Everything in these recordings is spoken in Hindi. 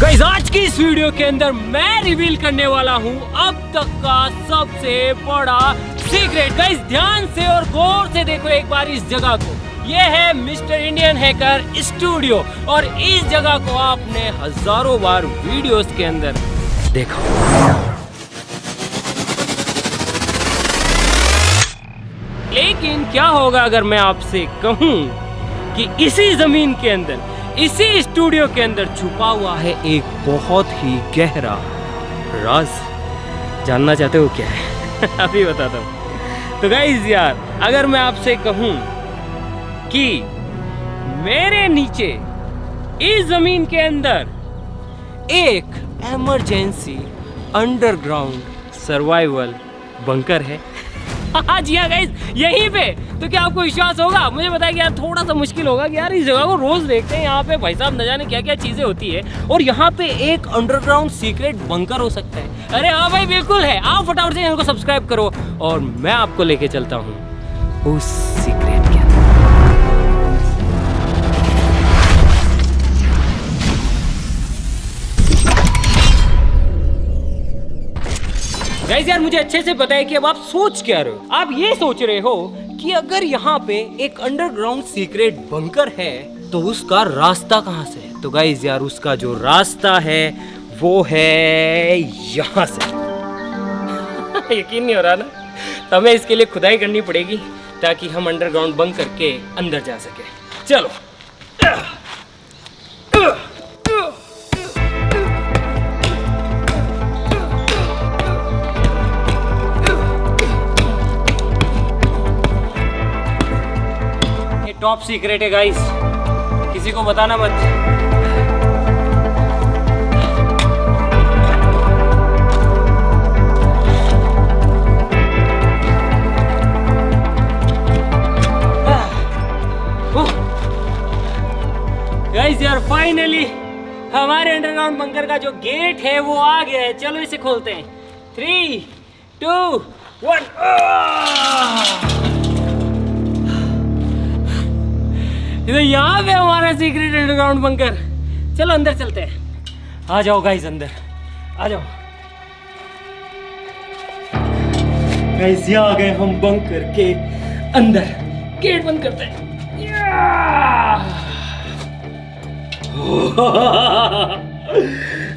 गाइस आज की इस वीडियो के अंदर मैं रिवील करने वाला हूँ अब तक का सबसे बड़ा सीक्रेट। गाइस ध्यान से और गौर से देखो एक बार इस जगह को। ये है मिस्टर इंडियन हैकर स्टूडियो और इस जगह को आपने हजारों बार वीडियोस के अंदर देखा। लेकिन क्या होगा अगर मैं आपसे कहूँ कि इसी जमीन के अंदर, इसी स्टूडियो के अंदर छुपा हुआ है एक बहुत ही गहरा राज। जानना चाहते हो क्या है? अभी बताता हूँ। तो गाइस यार, अगर मैं आपसे कहूँ कि मेरे नीचे इस जमीन के अंदर एक इमरजेंसी अंडरग्राउंड सर्वाइवल बंकर है। हाँ जी हाँ गाइस, यहीं पे। तो क्या आपको विश्वास होगा? मुझे बताया कि यार थोड़ा सा मुश्किल होगा कि यार इस जगह को रोज देखते हैं, यहाँ पे भाई साहब न जाने क्या क्या चीजें होती है और यहाँ पे एक अंडरग्राउंड सीक्रेट बंकर हो सकता है। अरे हाँ भाई, बिल्कुल है। आप फटाफट से चैनल को सब्सक्राइब करो और मैं आपको लेके चलता हूँ उस सीक्रेट के अंदर। गाइस यार, मुझे अच्छे से पता है कि अब आप सोच क्या रहे हो। आप ये सोच रहे हो कि अगर यहाँ पे एक अंडरग्राउंड सीक्रेट बंकर है तो उसका रास्ता कहाँ से है? तो गाइस यार, उसका जो रास्ता है वो है यहाँ से। यकीन नहीं हो रहा ना? तो हमें इसके लिए खुदाई करनी पड़ेगी ताकि हम अंडरग्राउंड बंकर के अंदर जा सके। चलो टॉप सीक्रेट है गाइस, किसी को बताना मत। गाइस यार, फाइनली हमारे अंडरग्राउंड बंकर का जो गेट है वो आ गया है। चलो इसे खोलते हैं। 3, 2, 1। तो यहाँ पे हमारा सीक्रेट अंडरग्राउंड बंकर। चलो अंदर चलते हैं। आ जाओ गाइस, अंदर आ जाओ। गाइस यहाँ आ गए हम बंकर के अंदर। गेट बंद करते हैं।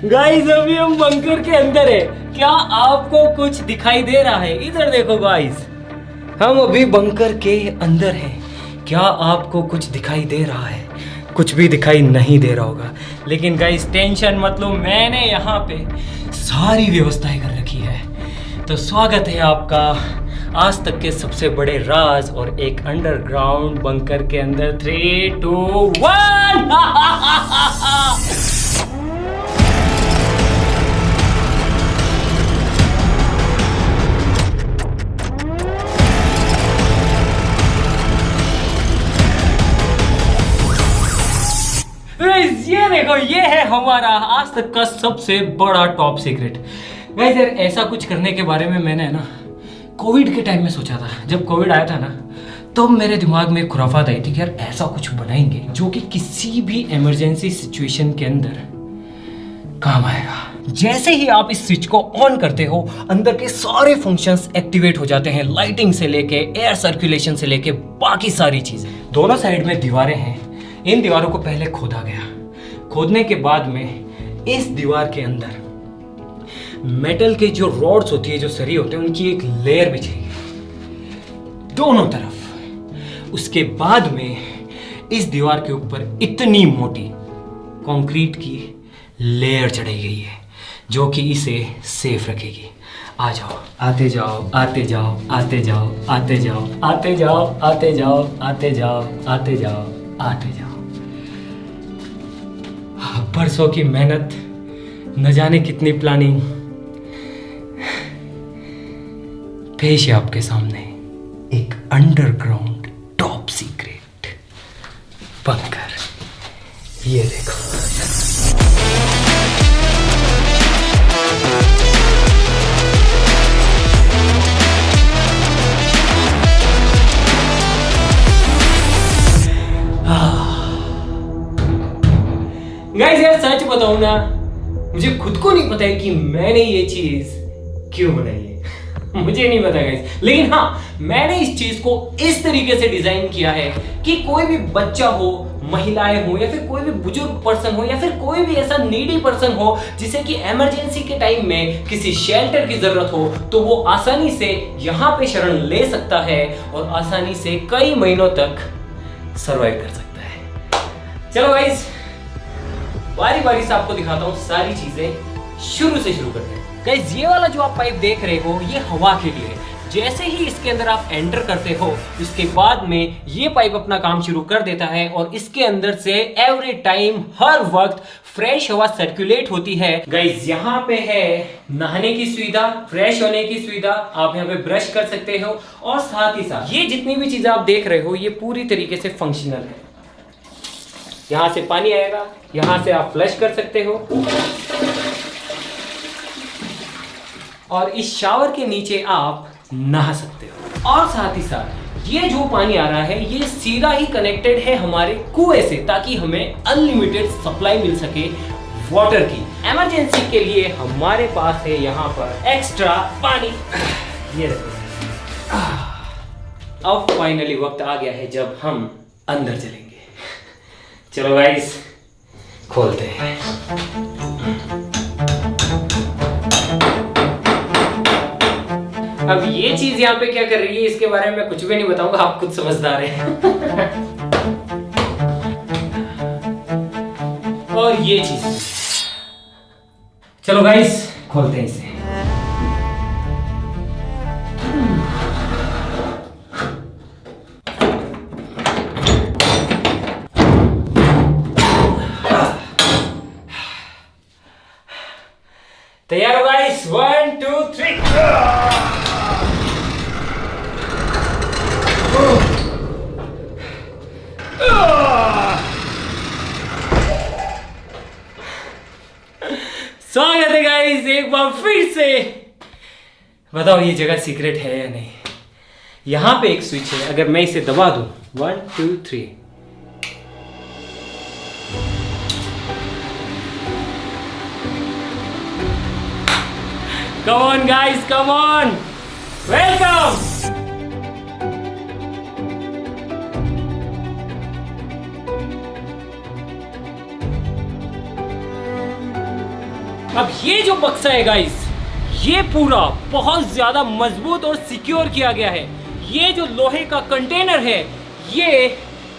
गाइस अभी हम बंकर के अंदर है। क्या आपको कुछ दिखाई दे रहा है? इधर देखो गाइस, हम अभी बंकर के अंदर हैं। क्या आपको कुछ दिखाई दे रहा है? कुछ भी दिखाई नहीं दे रहा होगा, लेकिन गाइस टेंशन मत लो, मैंने यहाँ पे सारी व्यवस्थाएं कर रखी है। तो स्वागत है आपका आज तक के सबसे बड़े राज और एक अंडरग्राउंड बंकर के अंदर। 3, 2, 1। ये देखो, ये है हमारा आज तक का सबसे बड़ा टॉप सीक्रेट। गाइस यार, ऐसा कुछ करने के बारे में मैंने ना कोविड के टाइम में सोचा था। जब कोविड आया था ना, तो मेरे दिमाग में एक खुराफात आई थी कि यार ऐसा कुछ बनाएंगे जो कि किसी भी इमरजेंसी सिचुएशन के अंदर काम आएगा। जैसे ही आप इस स्विच को ऑन करते हो, अंदर के सारे फंक्शंस एक्टिवेट हो जाते हैं। लाइटिंग से लेके एयर सर्कुलेशन से लेके बाकी सारी चीजें। दोनों साइड में दीवारें हैं। इन दीवारों को पहले खोदा गया। खोदने के बाद में इस दीवार के अंदर मेटल के जो रॉड्स होती है, जो सरी होते हैं, उनकी एक लेयर बिछाई दोनों तरफ। उसके बाद में इस दीवार के ऊपर इतनी मोटी कंक्रीट की लेयर चढ़ाई गई है जो कि इसे सेफ रखेगी। आ जाओ, आते जाओ, आते जाओ, आते जाओ, आते जाओ, आते जाओ, आते जाओ, आते जाओ, आते जाओ, आते जाओ। परसों की मेहनत, न जाने कितनी प्लानिंग, पेश है आपके सामने एक अंडरग्राउंड टॉप सीक्रेट बंकर। ये देखो। गाइस यार, सच बताऊं ना, मुझे खुद को नहीं पता है कि मैंने ये चीज क्यों बनाई है। मुझे नहीं पता गाइस, लेकिन हाँ, मैंने इस चीज को इस तरीके से डिजाइन किया है कि कोई भी बच्चा हो, महिलाएं हो, या फिर कोई भी बुजुर्ग पर्सन हो, या फिर कोई भी ऐसा नीडी पर्सन हो जिसे कि इमरजेंसी के टाइम में किसी शेल्टर की जरूरत हो, तो वो आसानी से यहाँ पे शरण ले सकता है और आसानी से कई महीनों तक सरवाइव कर सकता है। चलो गाइस, बारी बारी से आपको दिखाता हूँ सारी चीजें। शुरू से शुरू करते हैं। गाइस, ये वाला जो आप पाइप देख रहे हो, ये हवा के लिए है। जैसे ही इसके अंदर आप एंटर करते हो, इसके बाद में ये पाइप अपना काम शुरू कर देता है और इसके अंदर से एवरी टाइम, हर वक्त फ्रेश हवा सर्कुलेट होती है। गाइस, यहाँ पे है नहाने की सुविधा, फ्रेश होने की सुविधा, आप यहाँ पे ब्रश कर सकते हो, और साथ ही साथ ये जितनी भी चीजें आप देख रहे हो, ये पूरी तरीके से फंक्शनल है। यहाँ से पानी आएगा, यहाँ से आप फ्लश कर सकते हो, और इस शावर के नीचे आप नहा सकते हो। और साथ ही साथ ये जो पानी आ रहा है, ये सीधा ही कनेक्टेड है हमारे कुएं से, ताकि हमें अनलिमिटेड सप्लाई मिल सके वाटर की। इमरजेंसी के लिए हमारे पास है यहाँ पर एक्स्ट्रा पानी। ये देखो, अब फाइनली वक्त आ गया है जब हम अंदर चलेंगे। चलो गाइस, खोलते हैं। अब ये चीज यहाँ पे क्या कर रही है, इसके बारे में मैं कुछ भी नहीं बताऊंगा, आप खुद समझदार हैं। और ये चीज, चलो गाइस खोलते हैं इसे। तैयार हो गाइस? 1 2 3। स्वागत है गाइस एक बार फिर से। बताओ ये जगह सीक्रेट है या नहीं? यहां पे एक स्विच है, अगर मैं इसे दबा दूं, 1 2 3, come on guys, come on, welcome। अब ये जो बक्सा है गाइस, ये पूरा बहुत ज्यादा मजबूत और सिक्योर किया गया है। ये जो लोहे का कंटेनर है, ये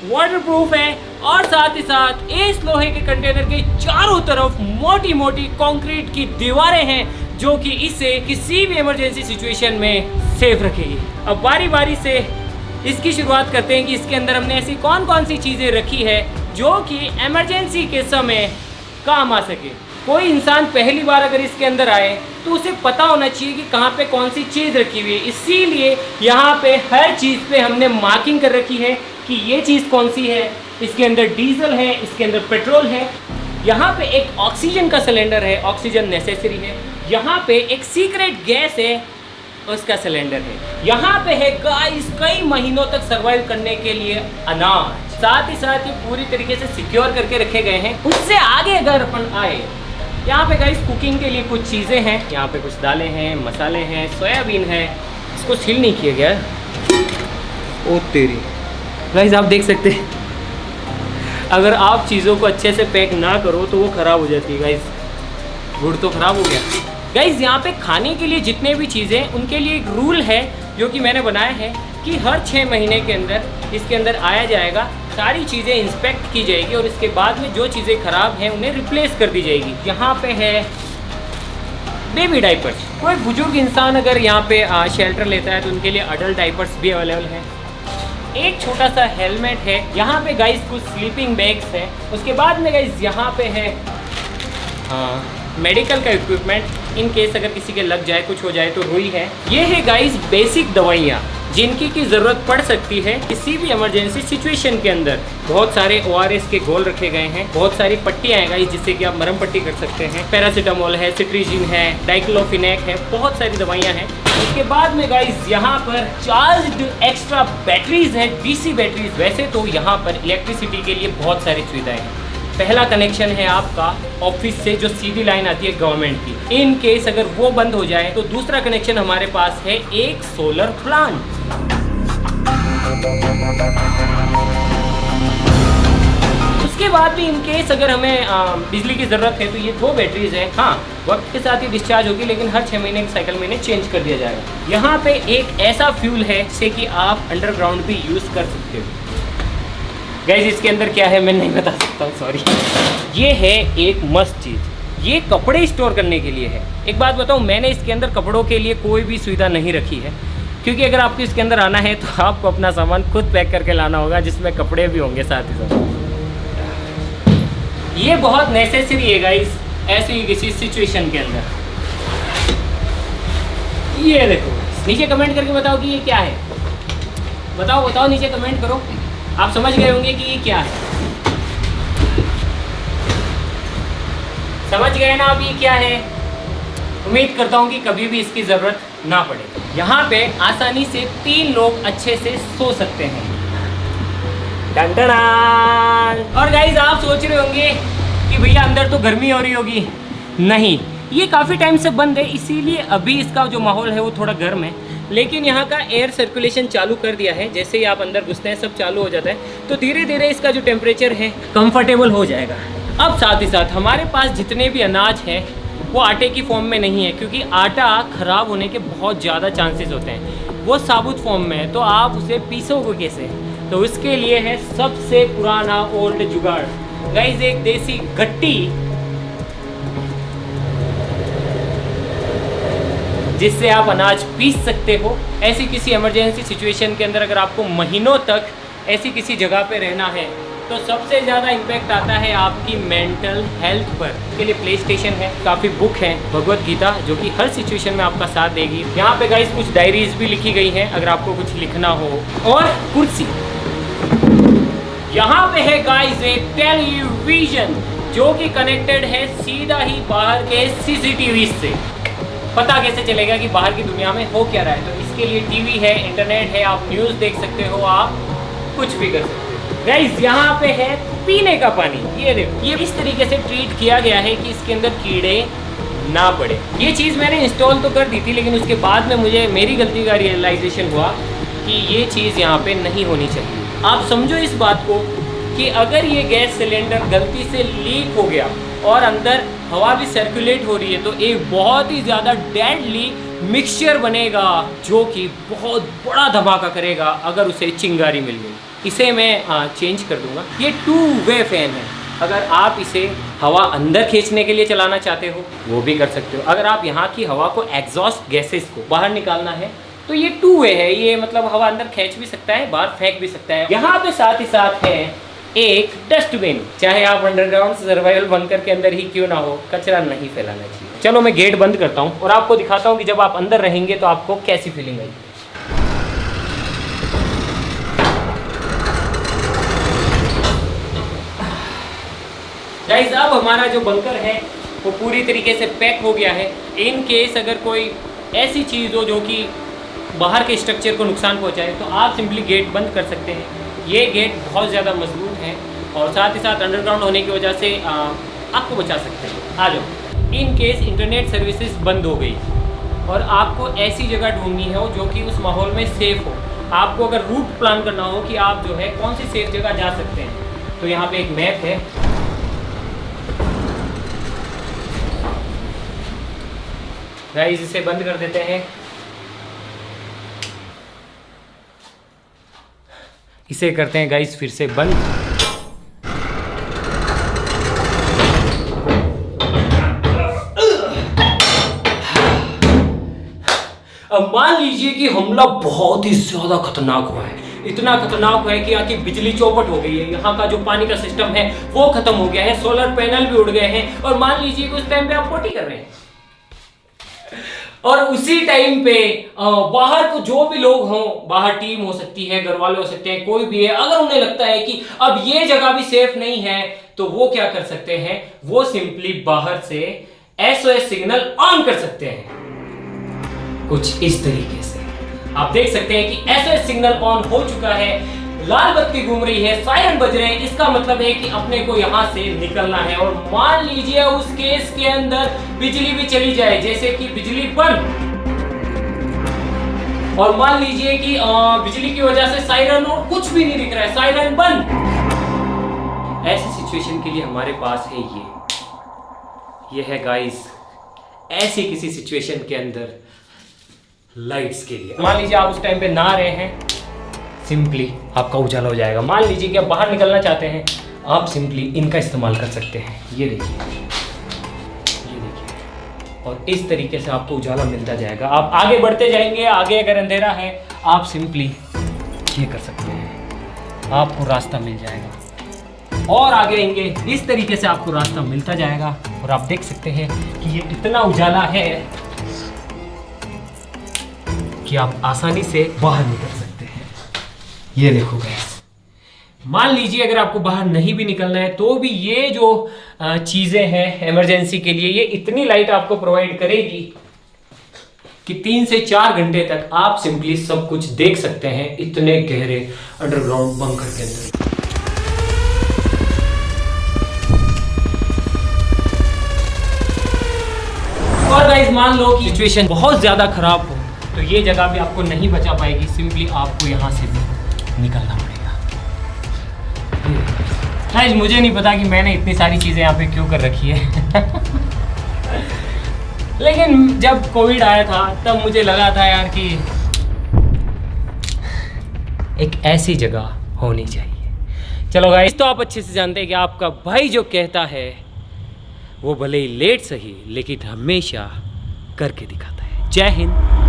वाटरप्रूफ है, और साथ ही साथ इस लोहे के कंटेनर के चारों तरफ मोटी मोटी कंक्रीट की दीवारें हैं, जो कि इसे किसी भी इमरजेंसी सिचुएशन में सेफ रखेगी। अब बारी बारी से इसकी शुरुआत करते हैं कि इसके अंदर हमने ऐसी कौन कौन सी चीज़ें रखी है जो कि इमरजेंसी के समय काम आ सके। कोई इंसान पहली बार अगर इसके अंदर आए तो उसे पता होना चाहिए कि कहाँ पे कौन सी चीज़ रखी हुई है, इसीलिए यहाँ पे हर चीज़ पे हमने मार्किंग कर रखी है कि ये चीज़ कौन सी है। इसके अंदर डीजल है, इसके अंदर पेट्रोल है, यहाँ पे एक ऑक्सीजन का सिलेंडर है, ऑक्सीजन नेसेसरी है, यहाँ पे एक सीक्रेट गैस है, उसका सिलेंडर है, यहाँ पे है गाइस कई महीनों तक सरवाइव करने के लिए अनाज। साथ ही साथ ये पूरी तरीके से सिक्योर करके रखे गए हैं। उससे आगे अगर अपन आए, यहाँ पे गाइस कुकिंग के लिए कुछ चीज़ें हैं, यहाँ पे कुछ दालें हैं, मसाले हैं, सोयाबीन है, इसको सील नहीं किया गया है। ओ तेरी गाइस, आप देख सकते हैं अगर आप चीज़ों को अच्छे से पैक ना करो तो वो ख़राब हो जाती है। गाइस गुड़ तो ख़राब हो गया। गाइस यहाँ पे खाने के लिए जितने भी चीज़ें, उनके लिए एक रूल है जो कि मैंने बनाया है कि हर 6 महीने के अंदर इसके अंदर आया जाएगा, सारी चीज़ें इंस्पेक्ट की जाएगी और इसके बाद में जो चीज़ें ख़राब हैं उन्हें रिप्लेस कर दी जाएगी। यहाँ पे है बेबी डाइपर्स। कोई बुजुर्ग इंसान अगर यहाँ पे शेल्टर लेता है तो उनके लिए अडल्ट डाइपर्स भी अवेलेबल हैं। एक छोटा सा हेलमेट है, यहाँ पे गाइस कुछ स्लीपिंग बैग्स है। उसके बाद में गाइस यहाँ पे है मेडिकल का इक्विपमेंट, इन केस अगर किसी के लग जाए, कुछ हो जाए तो रुई है। ये है गाइस बेसिक दवाइयाँ जिनकी की ज़रूरत पड़ सकती है किसी भी इमरजेंसी सिचुएशन के अंदर। बहुत सारे ORS के घोल रखे गए हैं, बहुत सारी पट्टियाँ हैं गाइस जिससे कि आप मरहम पट्टी कर सकते हैं। पैरासीटामोल है, सिट्रीजिन है, डाइक्लोफिनेक है, बहुत सारी दवाइयाँ हैं। उसके बाद में गाइस यहाँ पर चार्ज्ड एक्स्ट्रा बैटरीज हैं, DC बैटरीज। वैसे तो यहाँ पर इलेक्ट्रिसिटी के लिए बहुत सारी सुविधाएं हैं, पहला कनेक्शन है आपका ऑफिस से, जो सीधी लाइन आती है गवर्नमेंट की। इन केस अगर वो बंद हो जाए तो दूसरा कनेक्शन हमारे पास है एक सोलर प्लांट। उसके बाद भी इन केस अगर हमें बिजली की ज़रूरत है तो ये 2 बैटरीज हैं। हाँ, वक्त के साथ ही डिस्चार्ज होगी, लेकिन हर 6 महीने के साइकिल में इन्हें चेंज कर दिया जाएगा। यहाँ पे एक ऐसा फ्यूल है जिसे कि आप अंडरग्राउंड भी यूज़ कर सकते हो। गाइस, इसके अंदर क्या है मैं नहीं बता सकता हूँ, सॉरी। ये है एक मस्त चीज़, ये कपड़े स्टोर करने के लिए है। एक बात बताऊँ, मैंने इसके अंदर कपड़ों के लिए कोई भी सुविधा नहीं रखी है, क्योंकि अगर आपको इसके अंदर आना है तो आपको अपना सामान खुद पैक करके लाना होगा, जिसमें कपड़े भी होंगे साथ ही साथ। ये बहुत नेसेसरी है गाइस, ऐसी किसी सिचुएशन के अंदर। ये देखो, नीचे कमेंट करके बताओ कि ये क्या है। बताओ नीचे कमेंट करो। आप समझ गए होंगे कि ये क्या है। समझ गए ना आप ये क्या है? उम्मीद करता हूँ कि कभी भी इसकी ज़रूरत ना पड़े। यहाँ पे आसानी से 3 लोग अच्छे से सो सकते हैं। और गाइस, आप सोच रहे होंगे कि भैया अंदर तो गर्मी हो रही होगी। नहीं, ये काफ़ी टाइम से बंद है, इसीलिए अभी इसका जो माहौल है वो थोड़ा गर्म है। लेकिन यहाँ का एयर सर्कुलेशन चालू कर दिया है, जैसे ही आप अंदर घुसते हैं सब चालू हो जाता है, तो धीरे धीरे इसका जो टेम्परेचर है कंफर्टेबल हो जाएगा। अब साथ ही साथ हमारे पास जितने भी अनाज हैं वो आटे की फॉर्म में नहीं है, क्योंकि आटा ख़राब होने के बहुत ज़्यादा चांसेस होते हैं। वो साबुत फॉर्म में है, तो आप उसे पीसोगे कैसे? तो इसके लिए है सबसे पुराना ओल्ड जुगाड़ गाइस, एक देसी गट्टी, जिससे आप अनाज पीस सकते हो। ऐसी किसी इमरजेंसी सिचुएशन के अंदर अगर आपको महीनों तक ऐसी किसी जगह पे रहना है तो सबसे ज़्यादा इम्पैक्ट आता है आपकी मेंटल हेल्थ पर। इसके लिए प्ले स्टेशन है, काफ़ी बुक है, भगवत गीता, जो कि हर सिचुएशन में आपका साथ देगी। यहाँ पे गाइस कुछ डायरीज भी लिखी गई हैं अगर आपको कुछ लिखना हो। और कुर्सी यहाँ पे है गाइस एक टेलीविजन, जो कि कनेक्टेड है सीधा ही बाहर के सीसीटीवी से। पता कैसे चलेगा कि बाहर की दुनिया में हो क्या रहा है? तो इसके लिए टीवी है, इंटरनेट है, आप न्यूज़ देख सकते हो, आप कुछ भी कर सकते हो। गाइस, यहाँ पे है पीने का पानी। ये देखो, ये इस तरीके से ट्रीट किया गया है कि इसके अंदर कीड़े ना पड़े। ये चीज़ मैंने इंस्टॉल तो कर दी थी, लेकिन उसके बाद में मुझे मेरी गलती का रियलाइजेशन हुआ कि ये चीज़ यहाँ पे नहीं होनी चाहिए। आप समझो इस बात को कि अगर ये गैस सिलेंडर गलती से लीक हो गया और अंदर हवा भी सर्कुलेट हो रही है, तो एक बहुत ही ज़्यादा डेडली मिक्सचर बनेगा, जो कि बहुत बड़ा धमाका करेगा अगर उसे चिंगारी मिल गई। इसे मैं चेंज कर दूंगा। ये 2 वे फैन है। अगर आप इसे हवा अंदर खींचने के लिए चलाना चाहते हो वो भी कर सकते हो। अगर आप यहाँ की हवा को, एग्जॉस्ट गैसेस को बाहर निकालना है तो ये 2 वे है। ये मतलब हवा अंदर खींच भी सकता है, बाहर फेंक भी सकता है। यहाँ पे साथ ही साथ है एक डस्टबिन। चाहे आप अंडरग्राउंड सर्वाइवल बंकर के अंदर ही क्यों ना हो, कचरा नहीं फैलाना चाहिए। चलो मैं गेट बंद करता हूँ और आपको दिखाता हूँ कि जब आप अंदर रहेंगे तो आपको कैसी फीलिंग आएगी। गाइस, अब हमारा जो बंकर है वो पूरी तरीके से पैक हो गया है। इन केस अगर कोई ऐसी चीज़ हो जो कि बाहर के स्ट्रक्चर को नुकसान पहुंचाए तो आप सिंपली गेट बंद कर सकते हैं। ये गेट बहुत ज़्यादा मजबूत है और साथ ही साथ अंडरग्राउंड होने की वजह से आपको बचा सकते हैं। आ जाओ। इन केस इंटरनेट सर्विसेज बंद हो गई और आपको ऐसी जगह ढूंढनी हो जो कि उस माहौल में सेफ़ हो, आपको अगर रूट प्लान करना हो कि आप जो है कौन सी सेफ जगह जा सकते हैं, तो यहाँ पे एक मैप है। गाइस, इसे बंद कर देते हैं। इसे करते हैं गाइस फिर से बंद। अब मान लीजिए कि हमला बहुत ही ज्यादा खतरनाक हुआ है। इतना खतरनाक हुआ है कि यहाँ की बिजली चौपट हो गई है, यहाँ का जो पानी का सिस्टम है वो खत्म हो गया है, सोलर पैनल भी उड़ गए हैं, और मान लीजिए कि उस टाइम पे आप पोटी कर रहे हैं और उसी टाइम पे बाहर को जो भी लोग हों, बाहर टीम हो सकती है, घर वाले हो सकते हैं, कोई भी है, अगर उन्हें लगता है कि अब ये जगह भी सेफ नहीं है तो वो क्या कर सकते हैं, वो सिंपली बाहर से SOS सिग्नल ऑन कर सकते हैं। कुछ इस तरीके से आप देख सकते हैं कि SOS सिग्नल ऑन हो चुका है। लाल बत्ती घूम रही है, सायरन बज रहे हैं, इसका मतलब है कि अपने को यहाँ से निकलना है। और मान लीजिए उस केस के अंदर बिजली भी चली जाए, जैसे कि बिजली बंद, और मान लीजिए कि बिजली की वजह से सायरन और कुछ भी नहीं दिख रहा है, सायरन बंद। ऐसी सिचुएशन के लिए हमारे पास है ये है गाइस, ऐसी किसी सिचुएशन के अंदर लाइट्स के लिए। मान लीजिए आप उस टाइम पे नहा रहे हैं, सिंपली आपका उजाला हो जाएगा। मान लीजिए कि आप बाहर निकलना चाहते हैं, आप सिंपली इनका इस्तेमाल कर सकते हैं। ये देखिए, और इस तरीके से आपको उजाला मिलता जाएगा। आप आगे बढ़ते जाएंगे, आगे अगर अंधेरा है आप सिंपली ये कर सकते हैं, आपको रास्ता मिल जाएगा। और आगे आएंगे, इस तरीके से आपको रास्ता मिलता जाएगा। और आप देख सकते हैं कि ये इतना उजाला है कि आप आसानी से बाहर निकल सकते हैं। ये देखो गाइस, मान लीजिए अगर आपको बाहर नहीं भी निकलना है तो भी ये जो चीजें हैं इमरजेंसी के लिए, ये इतनी लाइट आपको प्रोवाइड करेगी कि 3 से 4 घंटे तक आप सिंपली सब कुछ देख सकते हैं इतने गहरे अंडरग्राउंड बंकर के अंदर। और गाइस मान लो कि सिचुएशन बहुत ज्यादा खराब हो तो ये जगह भी आपको नहीं बचा पाएगी, सिंपली आपको यहाँ से भी निकलना पड़ेगा। गाइस मुझे नहीं पता कि मैंने इतनी सारी चीज़ें यहाँ पे क्यों कर रखी है लेकिन जब कोविड आया था तब मुझे लगा था यार कि एक ऐसी जगह होनी चाहिए। चलो गाइस, तो आप अच्छे से जानते हैं कि आपका भाई जो कहता है वो भले ही लेट सही लेकिन हमेशा करके दिखाता है। जय हिंद।